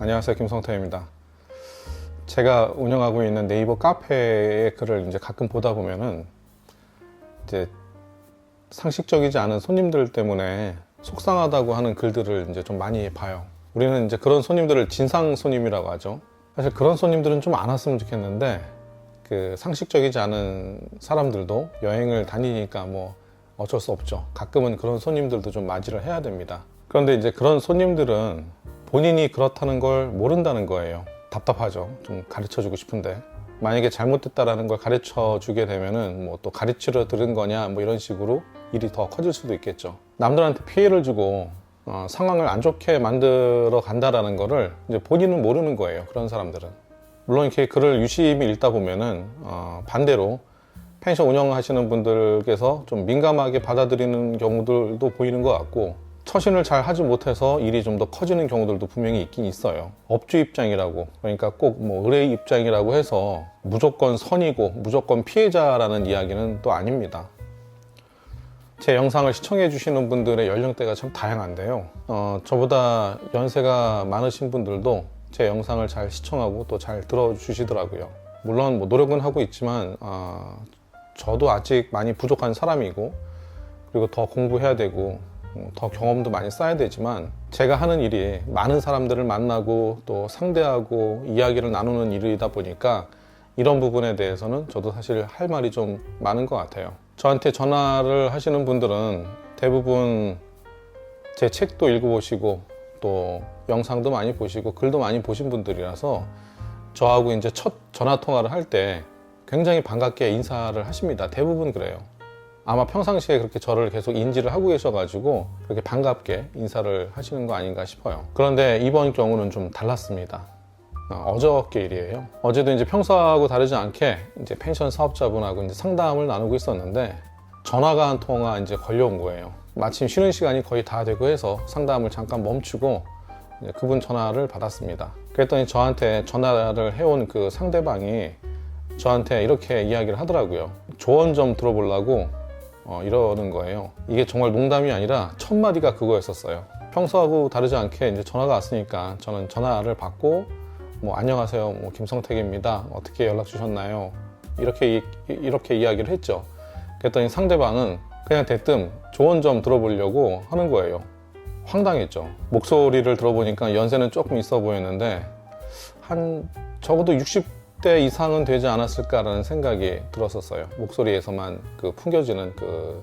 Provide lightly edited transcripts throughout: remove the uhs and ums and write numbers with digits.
안녕하세요, 김성태입니다. 제가 운영하고 있는 네이버 카페의 글을 이제 가끔 보다 보면은 이제 상식적이지 않은 손님들 때문에 속상하다고 하는 글들을 이제 좀 많이 봐요. 우리는 이제 그런 손님들을 진상 손님이라고 하죠. 사실 그런 손님들은 좀 안 왔으면 좋겠는데, 그 상식적이지 않은 사람들도 여행을 다니니까 뭐 어쩔 수 없죠. 가끔은 그런 손님들도 좀 맞이를 해야 됩니다. 그런데 이제 그런 손님들은 본인이 그렇다는 걸 모른다는 거예요. 답답하죠. 좀 가르쳐 주고 싶은데, 만약에 잘못됐다라는 걸 가르쳐 주게 되면은 뭐 또 가르치려 들은 거냐 뭐 이런 식으로 일이 더 커질 수도 있겠죠. 남들한테 피해를 주고 상황을 안 좋게 만들어 간다라는 거를 이제 본인은 모르는 거예요. 그런 사람들은. 물론 이렇게 글을 유심히 읽다 보면은 반대로 펜션 운영하시는 분들께서 좀 민감하게 받아들이는 경우들도 보이는 것 같고, 처신을 잘 하지 못해서 일이 좀 더 커지는 경우들도 분명히 있긴 있어요. 업주 입장이라고, 그러니까 꼭 뭐 의뢰 입장이라고 해서 무조건 선이고 무조건 피해자라는 이야기는 또 아닙니다. 제 영상을 시청해 주시는 분들의 연령대가 참 다양한데요. 저보다 연세가 많으신 분들도 제 영상을 잘 시청하고 또 잘 들어주시더라고요. 물론 뭐 노력은 하고 있지만 저도 아직 많이 부족한 사람이고, 그리고 더 공부해야 되고 더 경험도 많이 쌓아야 되지만, 제가 하는 일이 많은 사람들을 만나고 또 상대하고 이야기를 나누는 일이다 보니까 이런 부분에 대해서는 저도 사실 할 말이 좀 많은 것 같아요. 저한테 전화를 하시는 분들은 대부분 제 책도 읽어보시고 또 영상도 많이 보시고 글도 많이 보신 분들이라서 저하고 이제 첫 전화 통화를 할 때 굉장히 반갑게 인사를 하십니다. 대부분 그래요. 아마 평상시에 그렇게 저를 계속 인지를 하고 계셔가지고 그렇게 반갑게 인사를 하시는 거 아닌가 싶어요. 그런데 이번 경우는 좀 달랐습니다. 어저께 일이에요. 어제도 이제 평소하고 다르지 않게 이제 펜션 사업자분하고 이제 상담을 나누고 있었는데, 전화가 한 통화 이제 걸려온 거예요. 마침 쉬는 시간이 거의 다 되고 해서 상담을 잠깐 멈추고 이제 그분 전화를 받았습니다. 그랬더니 저한테 전화를 해온 그 상대방이 저한테 이렇게 이야기를 하더라고요. 조언 좀 들어보려고 이러는 거예요. 이게 정말 농담이 아니라 첫 마디가 그거였었어요. 평소하고 다르지 않게 이제 전화가 왔으니까 저는 전화를 받고 뭐 안녕하세요, 뭐 김성택입니다, 어떻게 연락 주셨나요, 이렇게 이야기를 했죠. 그랬더니 상대방은 그냥 대뜸 조언 좀 들어보려고 하는 거예요. 황당했죠. 목소리를 들어보니까 연세는 조금 있어 보였는데 한 적어도 60대 이상은 되지 않았을까라는 생각이 들었었어요. 목소리에서만 그 풍겨지는 그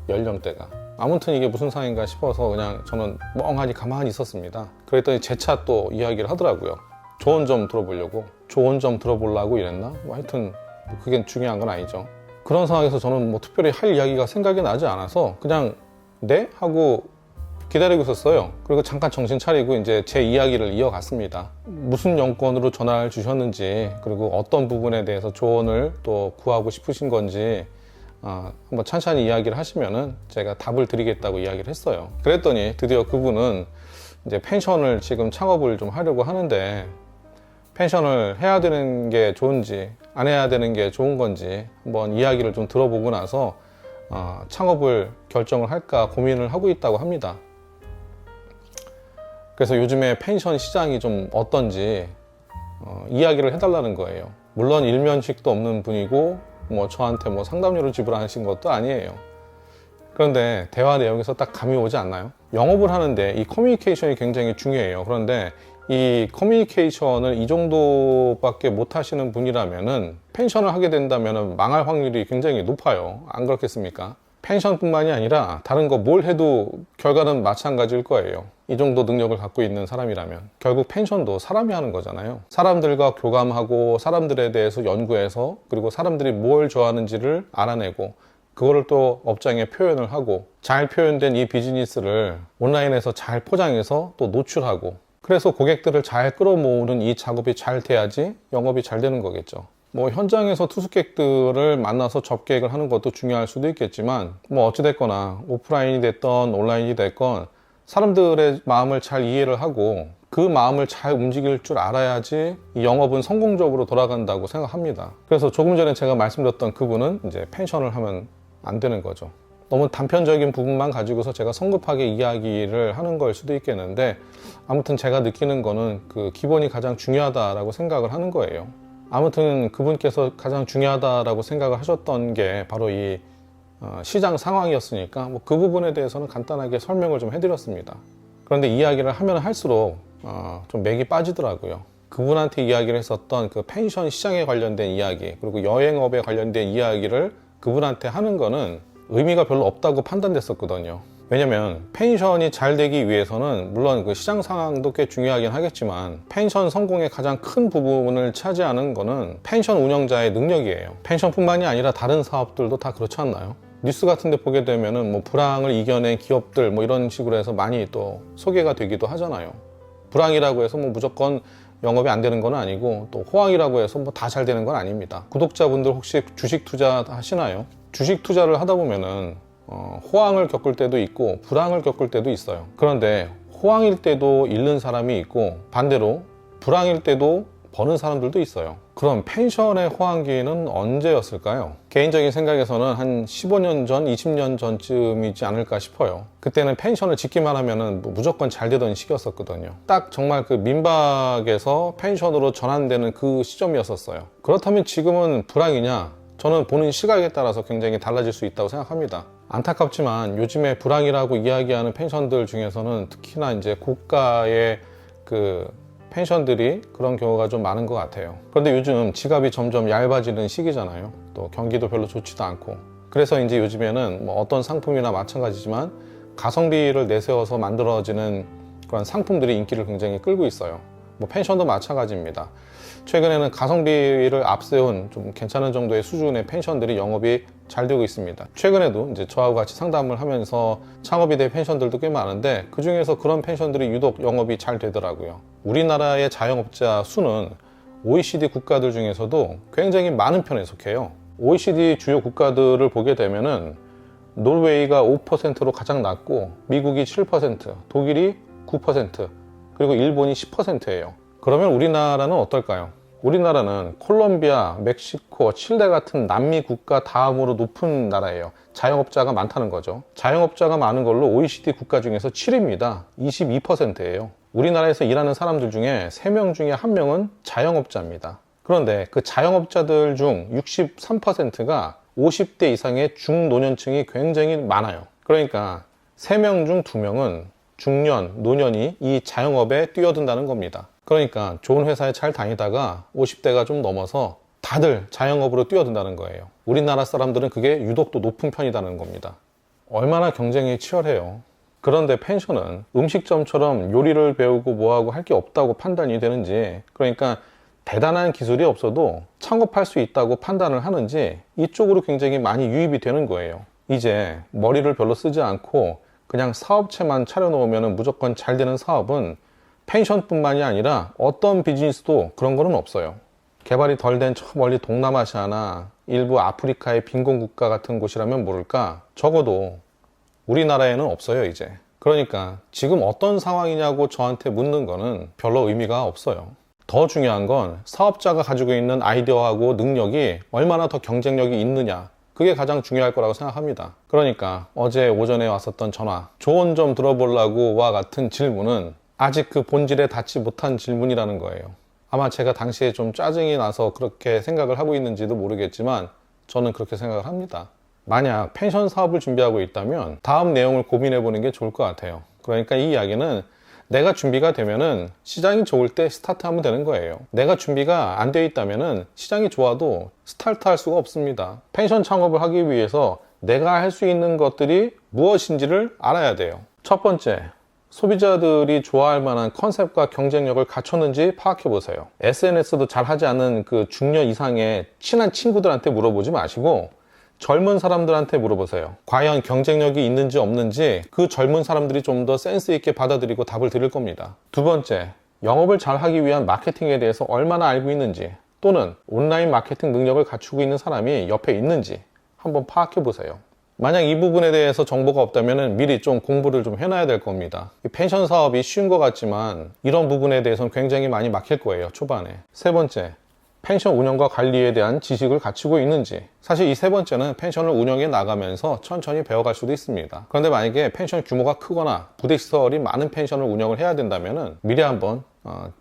연령대가. 아무튼 이게 무슨 상인가 싶어서 그냥 저는 멍하니 가만히 있었습니다. 그랬더니 재차 또 이야기를 하더라고요. 조언 좀 들어보려고. 조언 좀 들어보려고 이랬나? 뭐 하여튼 그게 중요한 건 아니죠. 그런 상황에서 저는 뭐 특별히 할 이야기가 생각이 나지 않아서 그냥 네? 하고 기다리고 있었어요. 그리고 잠깐 정신 차리고 이제 제 이야기를 이어갔습니다. 무슨 용건으로 전화를 주셨는지, 그리고 어떤 부분에 대해서 조언을 또 구하고 싶으신 건지 한번 찬찬히 이야기를 하시면은 제가 답을 드리겠다고 이야기를 했어요. 그랬더니 드디어 그분은 이제 펜션을 지금 창업을 좀 하려고 하는데, 펜션을 해야 되는 게 좋은지 안 해야 되는 게 좋은 건지 한번 이야기를 좀 들어보고 나서 창업을 결정을 할까 고민을 하고 있다고 합니다. 그래서 요즘에 펜션 시장이 좀 어떤지 이야기를 해달라는 거예요. 물론 일면식도 없는 분이고 뭐 저한테 뭐 상담료를 지불하신 것도 아니에요. 그런데 대화 내용에서 딱 감이 오지 않나요? 영업을 하는데 이 커뮤니케이션이 굉장히 중요해요. 그런데 이 커뮤니케이션을 이 정도밖에 못 하시는 분이라면은 펜션을 하게 된다면 망할 확률이 굉장히 높아요. 안 그렇겠습니까? 펜션뿐만이 아니라 다른 거 뭘 해도 결과는 마찬가지일 거예요. 이 정도 능력을 갖고 있는 사람이라면. 결국 펜션도 사람이 하는 거잖아요. 사람들과 교감하고 사람들에 대해서 연구해서, 그리고 사람들이 뭘 좋아하는지를 알아내고 그거를 또 업장에 표현을 하고, 잘 표현된 이 비즈니스를 온라인에서 잘 포장해서 또 노출하고, 그래서 고객들을 잘 끌어모으는 이 작업이 잘 돼야지 영업이 잘 되는 거겠죠. 뭐 현장에서 투숙객들을 만나서 접객을 하는 것도 중요할 수도 있겠지만, 뭐 어찌됐거나 오프라인이 됐던 온라인이 됐건 사람들의 마음을 잘 이해를 하고 그 마음을 잘 움직일 줄 알아야지 이 영업은 성공적으로 돌아간다고 생각합니다. 그래서 조금 전에 제가 말씀드렸던 그분은 이제 펜션을 하면 안 되는 거죠. 너무 단편적인 부분만 가지고서 제가 성급하게 이야기를 하는 걸 수도 있겠는데, 아무튼 제가 느끼는 거는 그 기본이 가장 중요하다라고 생각을 하는 거예요. 아무튼 그분께서 가장 중요하다라고 생각을 하셨던 게 바로 이 시장 상황이었으니까 뭐 그 부분에 대해서는 간단하게 설명을 좀 해드렸습니다. 그런데 이야기를 하면 할수록 좀 맥이 빠지더라고요. 그분한테 이야기를 했었던 그 펜션 시장에 관련된 이야기, 그리고 여행업에 관련된 이야기를 그분한테 하는 거는 의미가 별로 없다고 판단됐었거든요. 왜냐면 펜션이 잘 되기 위해서는 물론 그 시장 상황도 꽤 중요하긴 하겠지만, 펜션 성공의 가장 큰 부분을 차지하는 거는 펜션 운영자의 능력이에요. 펜션뿐만이 아니라 다른 사업들도 다 그렇지 않나요? 뉴스 같은 데 보게 되면은 뭐 불황을 이겨낸 기업들 뭐 이런 식으로 해서 많이 또 소개가 되기도 하잖아요. 불황이라고 해서 뭐 무조건 영업이 안 되는 건 아니고, 또 호황이라고 해서 뭐 다 잘 되는 건 아닙니다. 구독자분들 혹시 주식 투자 하시나요? 주식 투자를 하다 보면은 호황을 겪을 때도 있고 불황을 겪을 때도 있어요. 그런데 호황일 때도 잃는 사람이 있고, 반대로 불황일 때도 버는 사람들도 있어요. 그럼 펜션의 호황기는 언제였을까요? 개인적인 생각에서는 한 15년 전, 20년 전쯤이지 않을까 싶어요. 그때는 펜션을 짓기만 하면은 무조건 잘 되던 시기였었거든요. 딱 정말 그 민박에서 펜션으로 전환되는 그 시점이었었어요. 그렇다면 지금은 불황이냐? 저는 보는 시각에 따라서 굉장히 달라질 수 있다고 생각합니다. 안타깝지만 요즘에 불황이라고 이야기하는 펜션들 중에서는 특히나 이제 고가의 그 펜션들이 그런 경우가 좀 많은 것 같아요. 그런데 요즘 지갑이 점점 얇아지는 시기잖아요. 또 경기도 별로 좋지도 않고. 그래서 이제 요즘에는 뭐 어떤 상품이나 마찬가지지만 가성비를 내세워서 만들어지는 그런 상품들이 인기를 굉장히 끌고 있어요. 뭐 펜션도 마찬가지입니다. 최근에는 가성비를 앞세운 좀 괜찮은 정도의 수준의 펜션들이 영업이 잘 되고 있습니다. 최근에도 이제 저하고 같이 상담을 하면서 창업이 된 펜션들도 꽤 많은데, 그 중에서 그런 펜션들이 유독 영업이 잘 되더라고요. 우리나라의 자영업자 수는 OECD 국가들 중에서도 굉장히 많은 편에 속해요. OECD 주요 국가들을 보게 되면은 노르웨이가 5%로 가장 낮고, 미국이 7%, 독일이 9%, 그리고 일본이 10%예요. 그러면 우리나라는 어떨까요? 우리나라는 콜롬비아, 멕시코, 칠레 같은 남미 국가 다음으로 높은 나라예요. 자영업자가 많다는 거죠. 자영업자가 많은 걸로 OECD 국가 중에서 7위입니다. 22%예요. 우리나라에서 일하는 사람들 중에 3명 중에 1명은 자영업자입니다. 그런데 그 자영업자들 중 63%가 50대 이상의 중노년층이 굉장히 많아요. 그러니까 3명 중 2명은 중년, 노년이 이 자영업에 뛰어든다는 겁니다. 그러니까 좋은 회사에 잘 다니다가 50대가 좀 넘어서 다들 자영업으로 뛰어든다는 거예요. 우리나라 사람들은 그게 유독 또 높은 편이라는 겁니다. 얼마나 경쟁이 치열해요. 그런데 펜션은 음식점처럼 요리를 배우고 뭐하고 할 게 없다고 판단이 되는지, 그러니까 대단한 기술이 없어도 창업할 수 있다고 판단을 하는지 이쪽으로 굉장히 많이 유입이 되는 거예요. 이제 머리를 별로 쓰지 않고 그냥 사업체만 차려놓으면 무조건 잘 되는 사업은 펜션뿐만이 아니라 어떤 비즈니스도 그런 거는 없어요. 개발이 덜 된 저 멀리 동남아시아나 일부 아프리카의 빈곤 국가 같은 곳이라면 모를까, 적어도 우리나라에는 없어요 이제. 그러니까 지금 어떤 상황이냐고 저한테 묻는 거는 별로 의미가 없어요. 더 중요한 건 사업자가 가지고 있는 아이디어하고 능력이 얼마나 더 경쟁력이 있느냐, 그게 가장 중요할 거라고 생각합니다. 그러니까 어제 오전에 왔었던 전화, 조언 좀 들어보려고와 같은 질문은 아직 그 본질에 닿지 못한 질문이라는 거예요. 아마 제가 당시에 좀 짜증이 나서 그렇게 생각을 하고 있는지도 모르겠지만 저는 그렇게 생각을 합니다. 만약 펜션 사업을 준비하고 있다면 다음 내용을 고민해 보는 게 좋을 것 같아요. 그러니까 이 이야기는 내가 준비가 되면은 시장이 좋을 때 스타트하면 되는 거예요. 내가 준비가 안 되어 있다면은 시장이 좋아도 스타트할 수가 없습니다. 펜션 창업을 하기 위해서 내가 할 수 있는 것들이 무엇인지를 알아야 돼요. 첫 번째, 소비자들이 좋아할 만한 컨셉과 경쟁력을 갖췄는지 파악해 보세요. SNS도 잘 하지 않는 그 중년 이상의 친한 친구들한테 물어보지 마시고 젊은 사람들한테 물어보세요. 과연 경쟁력이 있는지 없는지 그 젊은 사람들이 좀 더 센스 있게 받아들이고 답을 드릴 겁니다. 두 번째, 영업을 잘 하기 위한 마케팅에 대해서 얼마나 알고 있는지, 또는 온라인 마케팅 능력을 갖추고 있는 사람이 옆에 있는지 한번 파악해 보세요. 만약 이 부분에 대해서 정보가 없다면 미리 좀 공부를 좀 해놔야 될 겁니다. 펜션 사업이 쉬운 것 같지만 이런 부분에 대해서는 굉장히 많이 막힐 거예요, 초반에. 세 번째, 펜션 운영과 관리에 대한 지식을 갖추고 있는지. 사실 이 세 번째는 펜션을 운영해 나가면서 천천히 배워갈 수도 있습니다. 그런데 만약에 펜션 규모가 크거나 부대시설이 많은 펜션을 운영을 해야 된다면 미리 한번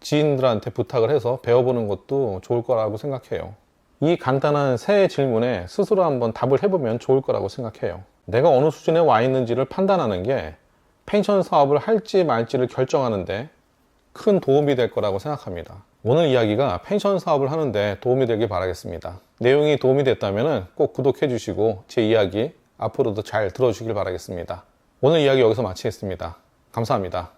지인들한테 부탁을 해서 배워보는 것도 좋을 거라고 생각해요. 이 간단한 세 질문에 스스로 한번 답을 해보면 좋을 거라고 생각해요. 내가 어느 수준에 와 있는지를 판단하는 게 펜션 사업을 할지 말지를 결정하는데 큰 도움이 될 거라고 생각합니다. 오늘 이야기가 펜션 사업을 하는데 도움이 되길 바라겠습니다. 내용이 도움이 됐다면 꼭 구독해 주시고 제 이야기 앞으로도 잘 들어주길 바라겠습니다. 오늘 이야기 여기서 마치겠습니다. 감사합니다.